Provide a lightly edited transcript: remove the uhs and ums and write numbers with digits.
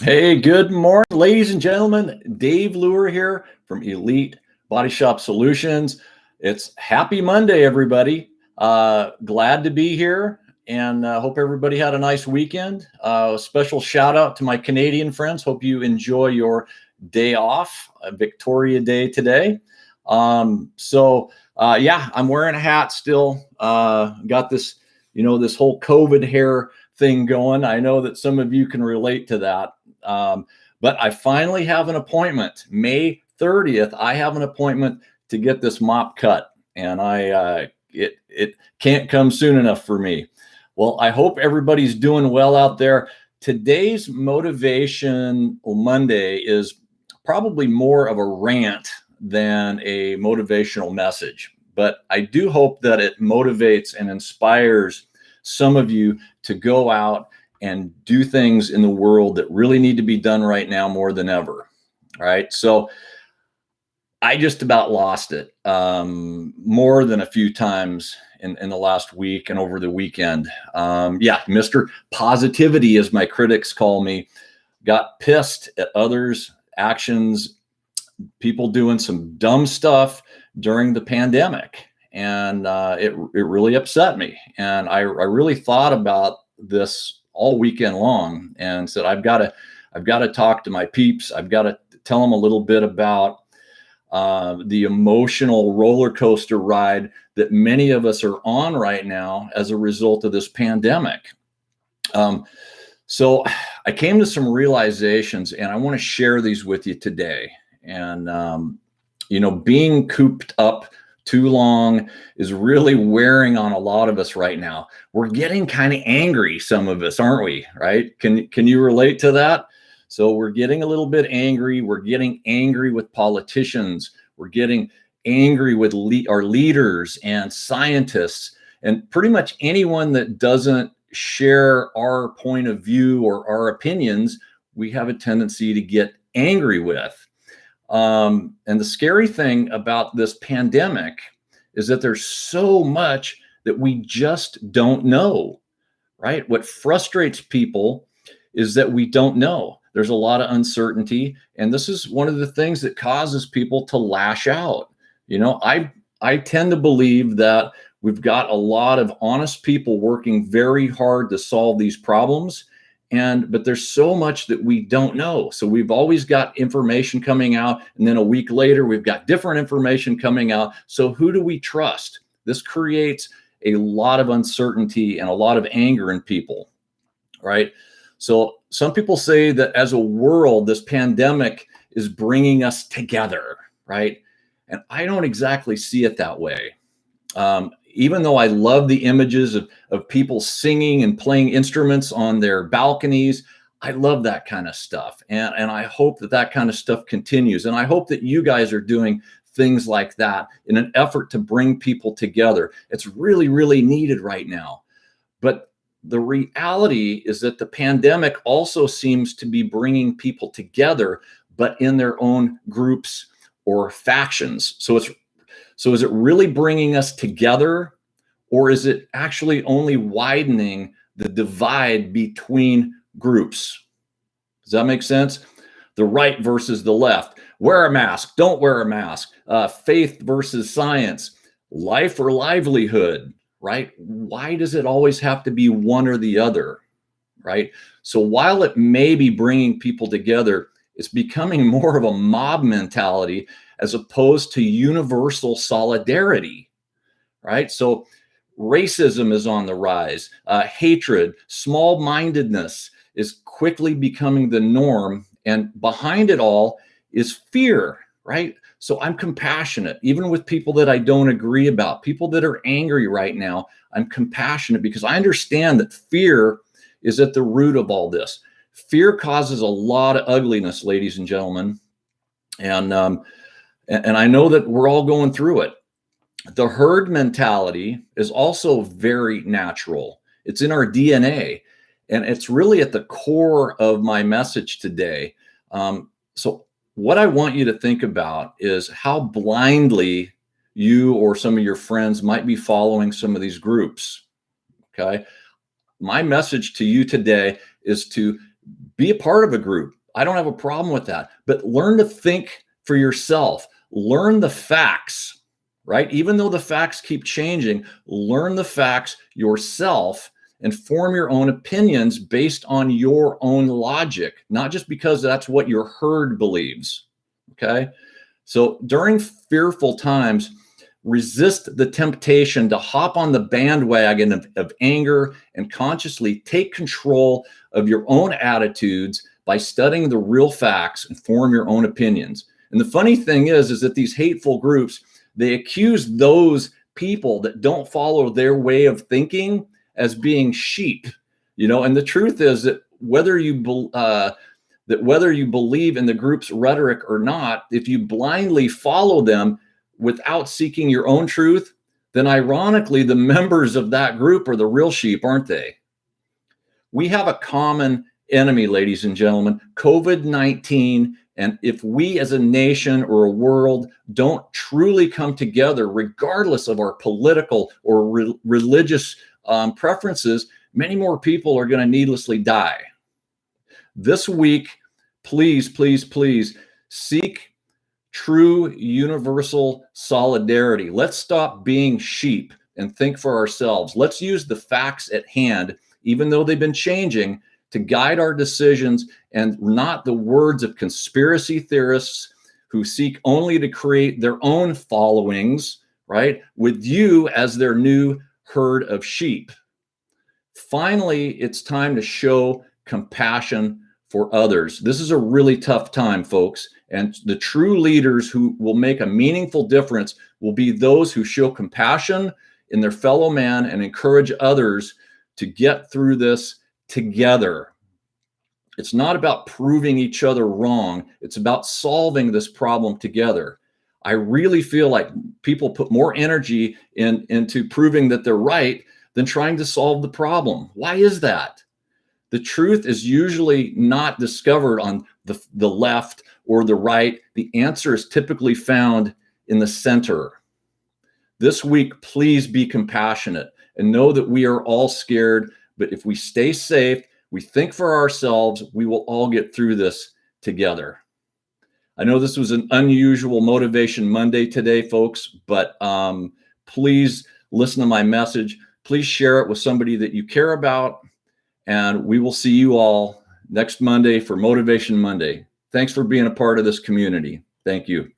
Hey, good morning, ladies and gentlemen. Dave Lure here from Elite Body Shop Solutions. It's Happy Monday, everybody. Glad to be here and hope everybody had a nice weekend. Special shout out to my Canadian friends. Hope you enjoy your day off, Victoria Day today. Yeah, I'm wearing a hat still. Got this, this whole COVID hair thing going. I know that some of you can relate to that. But I finally have an appointment. May 30th, I have an appointment to get this mop cut, and it can't come soon enough for me. Well, I hope everybody's doing well out there. Today's Motivation Monday is probably more of a rant than a motivational message, but I do hope that it motivates and inspires some of you to go out and do things in the world that really need to be done right now more than ever. All right. So I just about lost it more than a few times in the last week and over the weekend. Yeah, Mr. Positivity, as my critics call me, got pissed at others' actions, people doing some dumb stuff during the pandemic. And it really upset me. And I really thought about this all weekend long and said, I've got to talk to my peeps. I've got to tell them a little bit about the emotional roller coaster ride that many of us are on right now as a result of this pandemic. So I came to some realizations, and I want to share these with you today. And, being cooped up too long is really wearing on a lot of us right now. We're getting kind of angry, some of us, aren't we? Right? Can you relate to that? So we're getting a little bit angry. We're getting angry with politicians. We're getting angry with our leaders and scientists, and pretty much anyone that doesn't share our point of view or our opinions, we have a tendency to get angry with. And the scary thing about this pandemic is that there's so much that we just don't know, right? What frustrates people is that we don't know. There's a lot of uncertainty. And this is one of the things that causes people to lash out. I tend to believe that we've got a lot of honest people working very hard to solve these problems. But there's so much that we don't know. So we've always got information coming out, and then a week later, we've got different information coming out. So who do we trust? This creates a lot of uncertainty and a lot of anger in people, right? So some people say that as a world, this pandemic is bringing us together, right? And I don't exactly see it that way. Even though I love the images of people singing and playing instruments on their balconies, I love that kind of stuff. And I hope that kind of stuff continues. And I hope that you guys are doing things like that in an effort to bring people together. It's really, really needed right now. But the reality is that the pandemic also seems to be bringing people together, but in their own groups or factions. So is it really bringing us together, or is it actually only widening the divide between groups? Does that make sense? The right versus the left. Wear a mask, don't wear a mask. Faith versus science. Life or livelihood, right? Why does it always have to be one or the other, right? So while it may be bringing people together, it's becoming more of a mob mentality as opposed to universal solidarity, right? So racism is on the rise. Hatred, small-mindedness is quickly becoming the norm. And behind it all is fear, right? So I'm compassionate, even with people that I don't agree about, people that are angry right now. I'm compassionate because I understand that fear is at the root of all this. Fear causes a lot of ugliness, ladies and gentlemen. And I know that we're all going through it. The herd mentality is also very natural. It's in our DNA, and it's really at the core of my message today. So what I want you to think about is how blindly you or some of your friends might be following some of these groups, okay? My message to you today is to Be a part of a group. I don't have a problem with that, but learn to think for yourself. Learn the facts, right? Even though the facts keep changing, learn the facts yourself and form your own opinions based on your own logic, not just because that's what your herd believes. Okay. So during fearful times, resist the temptation to hop on the bandwagon of anger and consciously take control of your own attitudes by studying the real facts and form your own opinions. And the funny thing is that these hateful groups, they accuse those people that don't follow their way of thinking as being sheep, and the truth is that whether you believe in the group's rhetoric or not, if you blindly follow them without seeking your own truth, then ironically, the members of that group are the real sheep, aren't they? We have a common enemy, ladies and gentlemen, COVID-19. And if we as a nation or a world don't truly come together, regardless of our political or religious preferences, many more people are going to needlessly die. This week, please, please, please seek true universal solidarity. Let's stop being sheep and think for ourselves. Let's use the facts at hand, even though they've been changing, to guide our decisions and not the words of conspiracy theorists who seek only to create their own followings, right? With you as their new herd of sheep. Finally, it's time to show compassion for others. This is a really tough time, folks. And the true leaders who will make a meaningful difference will be those who show compassion in their fellow man and encourage others to get through this together. It's not about proving each other wrong. It's about solving this problem together. I really feel like people put more energy into proving that they're right than trying to solve the problem. Why is that? The truth is usually not discovered on the left or the right. The answer is typically found in the center. This week, please be compassionate and know that we are all scared, but if we stay safe, we think for ourselves, we will all get through this together. I know this was an unusual Motivation Monday today, folks, but please listen to my message. Please share it with somebody that you care about. And we will see you all next Monday for Motivation Monday. Thanks for being a part of this community. Thank you.